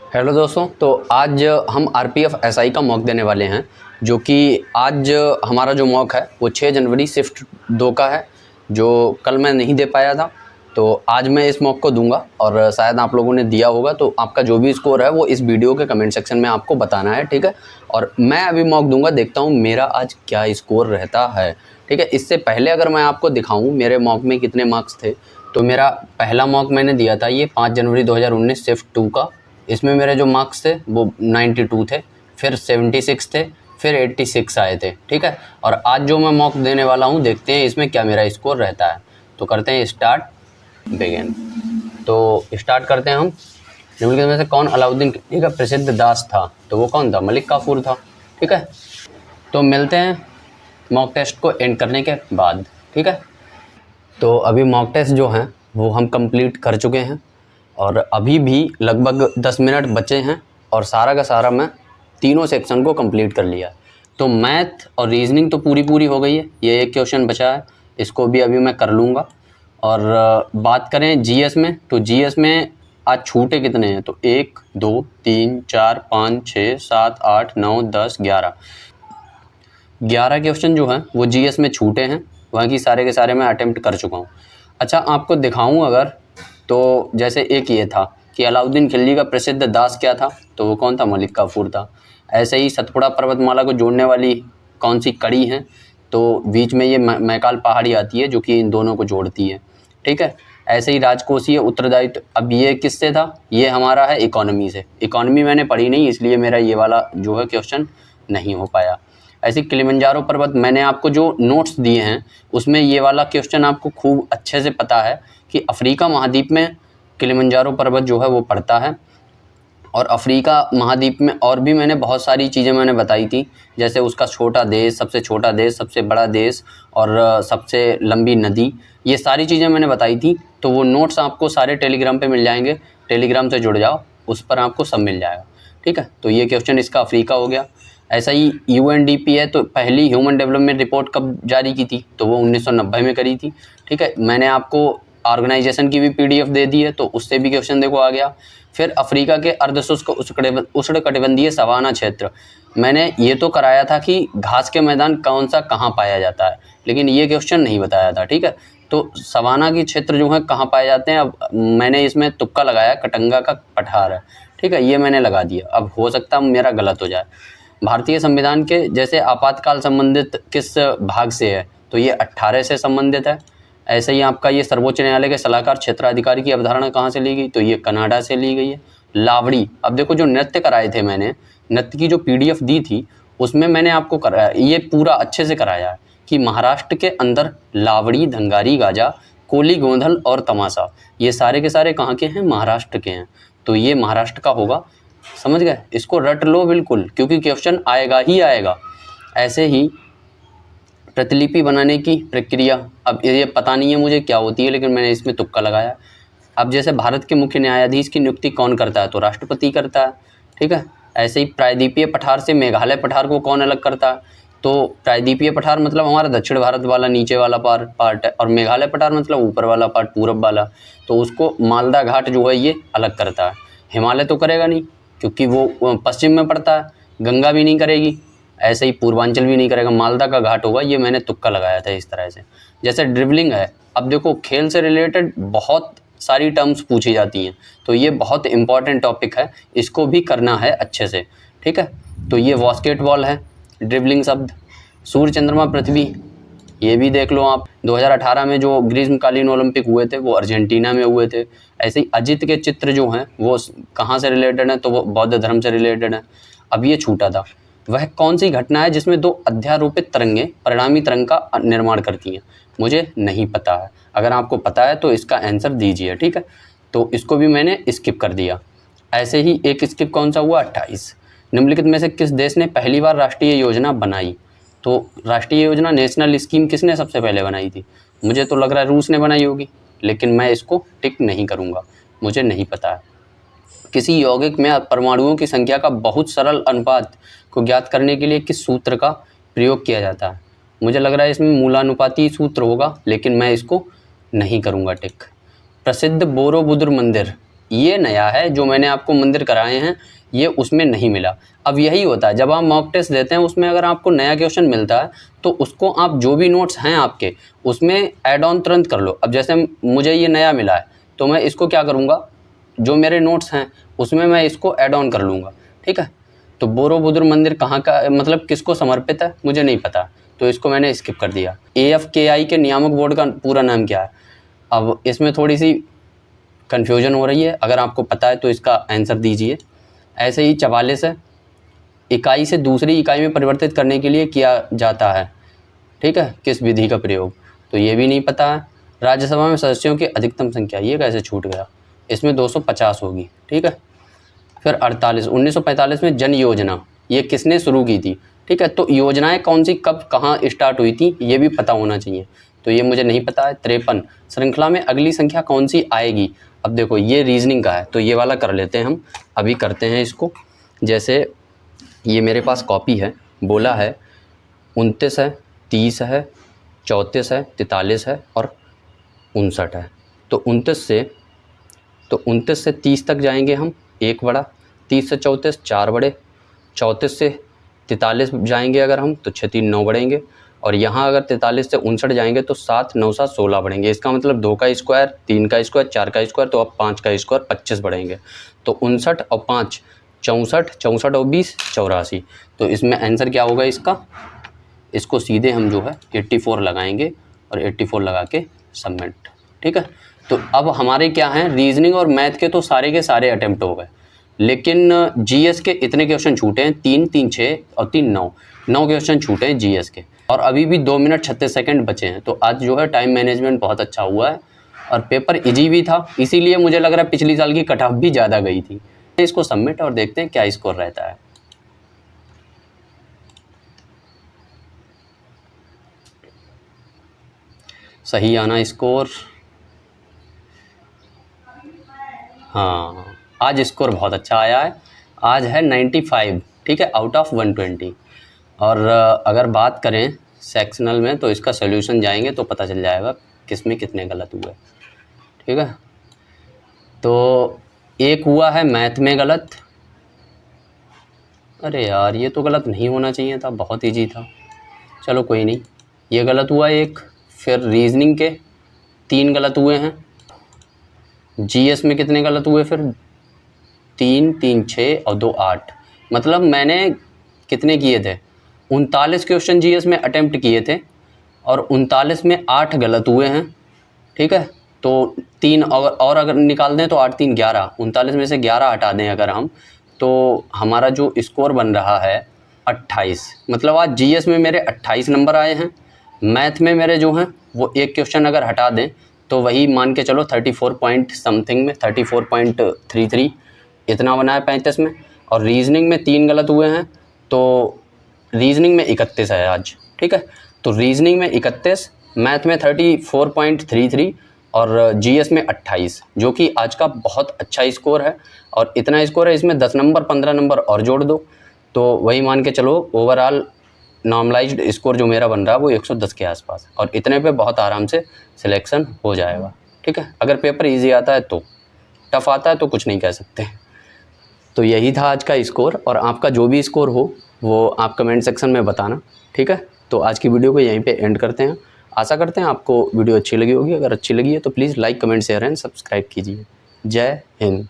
Hello दोस्तों, तो आज हम आरपीएफ एसआई का मॉक देने वाले हैं। जो कि आज हमारा जो मॉक है वो 6 जनवरी शिफ्ट 2 का है, जो कल मैं नहीं दे पाया था। तो आज मैं इस मॉक को दूंगा और शायद आप लोगों ने दिया होगा, तो आपका जो भी स्कोर है वो इस वीडियो के कमेंट सेक्शन में आपको बताना है, ठीक है। और मैं अभी मॉक दूंगा, देखता हूँ मेरा आज क्या स्कोर रहता है, ठीक है। इससे पहले अगर मैं आपको दिखाऊँ मेरे मॉक में कितने मार्क्स थे, तो मेरा पहला मॉक मैंने दिया था ये 5 जनवरी 2019 शिफ्ट 2 का। इसमें मेरे जो मार्क्स थे वो 92 थे, फिर 76 थे, फिर 86 आए थे, ठीक है। और आज जो मैं मॉक देने वाला हूँ, देखते हैं इसमें क्या मेरा स्कोर रहता है। तो करते हैं स्टार्ट, बिगिन। तो स्टार्ट करते हैं हम। निम्नलिखित में से कौन अलाउद्दीन खिलजी का प्रसिद्ध दास था? तो वो कौन था? मलिक काफूर था, ठीक है। तो मिलते हैं मॉक टेस्ट को एंड करने के बाद, ठीक है। तो अभी मॉक टेस्ट जो हैं वो हम कंप्लीट कर चुके हैं और अभी भी लगभग 10 मिनट बचे हैं और सारा का सारा मैं तीनों सेक्शन को कंप्लीट कर लिया। तो मैथ और रीजनिंग तो पूरी हो गई है, ये एक क्वेश्चन बचा है, इसको भी अभी मैं कर लूँगा। और बात करें जीएस में, तो जीएस में आज छूटे कितने हैं? तो 1 2 3 4 5 6 7 8 9 10 11 क्वेश्चन जो हैं वो जीएस में छूटे हैं, बाकी सारे के सारे मैं अटेम्प्ट कर चुका हूँ। अच्छा, आपको दिखाऊँ अगर, तो जैसे एक ये था कि अलाउद्दीन खिलजी का प्रसिद्ध दास क्या था? तो वो कौन था? मलिक काफूर था। ऐसे ही सतपुड़ा पर्वतमाला को जोड़ने वाली कौन सी कड़ी है? तो बीच में ये मैकाल पहाड़ी आती है जो कि इन दोनों को जोड़ती है, ठीक है। ऐसे ही राजकोषीय उत्तरदायित्व, अब ये किससे था? ये हमारा है इकोनॉमी से। इकोनॉमी मैंने पढ़ी नहीं, इसलिए मेरा ये वाला जो है क्वेश्चन नहीं हो पाया। ऐसे किलिमंजारो पर्वत, मैंने आपको जो नोट्स दिए हैं उसमें ये वाला क्वेश्चन आपको खूब अच्छे से पता है कि अफ्रीका महाद्वीप में किलिमंजारो पर्वत जो है वो पड़ता है। और अफ्रीका महाद्वीप में और भी मैंने बहुत सारी चीज़ें मैंने बताई थी, जैसे उसका छोटा देश, सबसे छोटा देश, सबसे बड़ा देश और सबसे लंबी नदी, ये सारी चीज़ें मैंने बताई थी। तो वो नोट्स आपको सारे टेलीग्राम पे मिल जाएंगे, टेलीग्राम से जुड़ जाओ, उस पर आपको सब मिल जाएगा, ठीक है। तो ये क्वेश्चन इसका अफ्रीका हो गया। ऐसा ही यूएनडीपी है, तो पहली ह्यूमन डेवलपमेंट रिपोर्ट कब जारी की थी? तो वो 1990 में करी थी, ठीक है। मैंने आपको ऑर्गेनाइजेशन की भी पीडीएफ दे दी है, तो उससे भी क्वेश्चन देखो आ गया। फिर अफ्रीका के अर्धशुष्क उष्णकटिबंधीय सवाना क्षेत्र, मैंने ये तो कराया था कि घास के मैदान कौन सा कहाँ पाया जाता है, लेकिन ये क्वेश्चन नहीं बताया था, ठीक है। तो सवाना की क्षेत्र जो है कहाँ पाए जाते हैं, अब मैंने इसमें तुक्का लगाया, कटंगा का पठार है, ठीक है, ये मैंने लगा दिया। अब हो सकता है मेरा गलत हो जाए। भारतीय संविधान के जैसे आपातकाल संबंधित किस भाग से है? तो ये 18 से संबंधित है। ऐसे ही आपका ये सर्वोच्च न्यायालय के सलाहकार क्षेत्राधिकारी की अवधारणा कहाँ से ली गई? तो ये कनाडा से ली गई है। लावड़ी, अब देखो जो नृत्य कराए थे मैंने, नृत्य की जो पीडीएफ दी थी उसमें मैंने आपको कराया, ये पूरा अच्छे से कराया है कि महाराष्ट्र के अंदर लावड़ी, धंगारी, गाजा, कोली, गोंधल और तमाशा, ये सारे के सारे कहाँ के हैं? महाराष्ट्र के हैं। तो ये महाराष्ट्र का होगा, समझ गए? इसको रट लो बिल्कुल, क्योंकि क्वेश्चन आएगा ही आएगा। ऐसे ही प्रतिलिपि बनाने की प्रक्रिया, अब ये पता नहीं है मुझे क्या होती है, लेकिन मैंने इसमें तुक्का लगाया। अब जैसे भारत के मुख्य न्यायाधीश की नियुक्ति कौन करता है? तो राष्ट्रपति करता है, ठीक है। ऐसे ही प्रायद्वीपीय पठार से मेघालय पठार को कौन अलग करता है? तो प्रायद्वीपीय पठार मतलब हमारा दक्षिण भारत वाला नीचे वाला पार्ट है, और मेघालय पठार मतलब ऊपर वाला पार्ट, पूरब वाला। तो उसको मालदा घाट जो है ये अलग करता है। हिमालय तो करेगा नहीं, क्योंकि वो पश्चिम में पड़ता है। गंगा भी नहीं करेगी, ऐसे ही पूर्वांचल भी नहीं करेगा, मालदा का घाट होगा। ये मैंने तुक्का लगाया था इस तरह से। जैसे ड्रिबलिंग है, अब देखो खेल से रिलेटेड बहुत सारी टर्म्स पूछी जाती हैं, तो ये बहुत इंपॉर्टेंट टॉपिक है, इसको भी करना है अच्छे से, ठीक है। तो ये बास्केटबॉल है, ड्रिबलिंग शब्द। सूर्य, चंद्रमा, पृथ्वी, ये भी देख लो आप। 2018 में जो ग्रीष्मकालीन ओलंपिक हुए थे वो अर्जेंटीना में हुए थे। ऐसे ही अजित के चित्र जो हैं वो कहाँ से रिलेटेड हैं? तो वो बौद्ध धर्म से रिलेटेड है। अब ये छूटा था, वह कौन सी घटना है जिसमें दो अध्यारोपित तरंगें परिणामी तरंग का निर्माण करती हैं? मुझे नहीं पता है, अगर आपको पता है तो इसका आंसर दीजिए, ठीक है। तो इसको भी मैंने स्किप कर दिया। ऐसे ही एक स्किप कौन सा हुआ? 28। निम्नलिखित में से किस देश ने पहली बार राष्ट्रीय योजना बनाई? तो राष्ट्रीय योजना, नेशनल स्कीम किसने सबसे पहले बनाई थी? मुझे तो लग रहा है रूस ने बनाई होगी, लेकिन मैं इसको टिक नहीं करूँगा, मुझे नहीं पता है। किसी यौगिक में परमाणुओं की संख्या का बहुत सरल अनुपात को ज्ञात करने के लिए किस सूत्र का प्रयोग किया जाता है? मुझे लग रहा है इसमें मूलानुपाती सूत्र होगा, लेकिन मैं इसको नहीं करूँगा टिक। प्रसिद्ध बोरोबुदुर मंदिर ये नया है, जो मैंने आपको मंदिर कराए हैं ये उसमें नहीं मिला। अब यही होता है जब आप मॉक टेस्ट देते हैं, उसमें अगर आपको नया क्वेश्चन मिलता है तो उसको आप जो भी नोट्स हैं आपके उसमें ऐड ऑन तुरंत कर लो। अब जैसे मुझे ये नया मिला है तो मैं इसको क्या करूँगा, जो मेरे नोट्स हैं उसमें मैं इसको ऐड ऑन कर लूँगा, ठीक है। तो बोरोबुदुर मंदिर कहाँ का, मतलब किसको समर्पित है मुझे नहीं पता, तो इसको मैंने स्किप कर दिया। AFKI के नियामक बोर्ड का पूरा नाम क्या है? अब इसमें थोड़ी सी कन्फ्यूजन हो रही है, अगर आपको पता है तो इसका आंसर दीजिए। ऐसे ही 44 है, इकाई से दूसरी इकाई में परिवर्तित करने के लिए किया जाता है, ठीक है, किस विधि का प्रयोग? तो ये भी नहीं पता है। राज्यसभा में सदस्यों की अधिकतम संख्या, ये कैसे छूट गया? इसमें 250 होगी, ठीक है। फिर 48, 1945 में जन योजना ये किसने शुरू की थी, ठीक है। तो योजनाएं कौन सी कब कहाँ स्टार्ट हुई थी ये भी पता होना चाहिए, तो ये मुझे नहीं पता है। 53, श्रृंखला में अगली संख्या कौन सी आएगी? अब देखो ये रीजनिंग का है तो ये वाला कर लेते हैं हम, अभी करते हैं इसको। जैसे ये मेरे पास कॉपी है, बोला है 29 है, 30 है, 34 है, 43 है और 59 है। तो 29 से 30 तक जाएंगे हम, एक बड़ा, 30 से 34 चार बड़े, 34 से 43 जाएंगे अगर हम तो 6 3 9 बढ़ेंगे, और यहाँ अगर 43 से 59 जाएंगे तो 7 9 7 16 बढ़ेंगे। इसका मतलब 2 का स्क्वायर, 3 का स्क्वायर, 4 का स्क्वायर, तो अब 5 का स्क्वायर 25 बढ़ेंगे। तो 59 और 5 64, 64 और 20 84। तो इसमें आंसर क्या होगा इसका? इसको सीधे हम जो है 84 लगाएंगे और 84 लगा के सबमिट, ठीक है। तो अब हमारे क्या हैं, रीजनिंग और मैथ के तो सारे के सारे अटेम्प्ट हो गए, लेकिन GS के इतने क्वेश्चन छूटे हैं, 3 3 6 और 3 9 9 क्वेश्चन छूटे हैं GS के, और अभी भी 2 मिनट 36 सेकंड बचे हैं। तो आज जो है टाइम मैनेजमेंट बहुत अच्छा हुआ है और पेपर इजी भी था, इसीलिए मुझे लग रहा है पिछली साल की कट ऑफ भी ज़्यादा गई थी। इसको सबमिट और देखते हैं क्या स्कोर रहता है। सही आना स्कोर, हाँ आज स्कोर बहुत अच्छा आया है, आज है 95, ठीक है, आउट ऑफ 120। और अगर बात करें सेक्शनल में तो इसका सोल्यूशन जाएंगे तो पता चल जाएगा किस में कितने गलत हुए, ठीक है। तो एक हुआ है मैथ में गलत, अरे यार ये तो गलत नहीं होना चाहिए था, बहुत ईजी था, चलो कोई नहीं, ये गलत हुआ एक। फिर रीजनिंग के 3 गलत हुए हैं, GS में कितने गलत हुए फिर? 3 3 6 और 2 8, मतलब मैंने कितने किए थे? 39 क्वेश्चन GS में अटेम्प्ट किए थे और 39 में 8 गलत हुए हैं, ठीक है। तो 3 और अगर निकाल दें तो 8 3 11, 39 में से 11 हटा दें अगर हम, तो हमारा जो स्कोर बन रहा है 28। मतलब आज GS में मेरे 28 नंबर आए हैं, मैथ में मेरे जो हैं वो एक क्वेश्चन अगर हटा दें तो वही मान के चलो 34 पॉइंट समथिंग में, 34.33 इतना बना है 35 में। और रीजनिंग में 3 गलत हुए हैं, तो रीजनिंग में 31 है आज, ठीक है। तो रीजनिंग में 31, मैथ में 34.33 और GS में 28, जो कि आज का बहुत अच्छा स्कोर है। और इतना स्कोर है, इसमें 10 नंबर 15 नंबर और जोड़ दो तो वही मान के चलो ओवरऑल नॉर्मलाइज्ड स्कोर जो मेरा बन रहा है वो 110 के आसपास, और इतने पे बहुत आराम से सिलेक्शन हो जाएगा, ठीक है। अगर पेपर इजी आता है तो, टफ आता है तो कुछ नहीं कह सकते। तो यही था आज का स्कोर, और आपका जो भी स्कोर हो वो आप कमेंट सेक्शन में बताना, ठीक है। तो आज की वीडियो को यहीं पे एंड करते हैं। आशा करते हैं आपको वीडियो अच्छी लगी होगी, अगर अच्छी लगी है तो please like comment share and subscribe कीजिए। जय हिंद।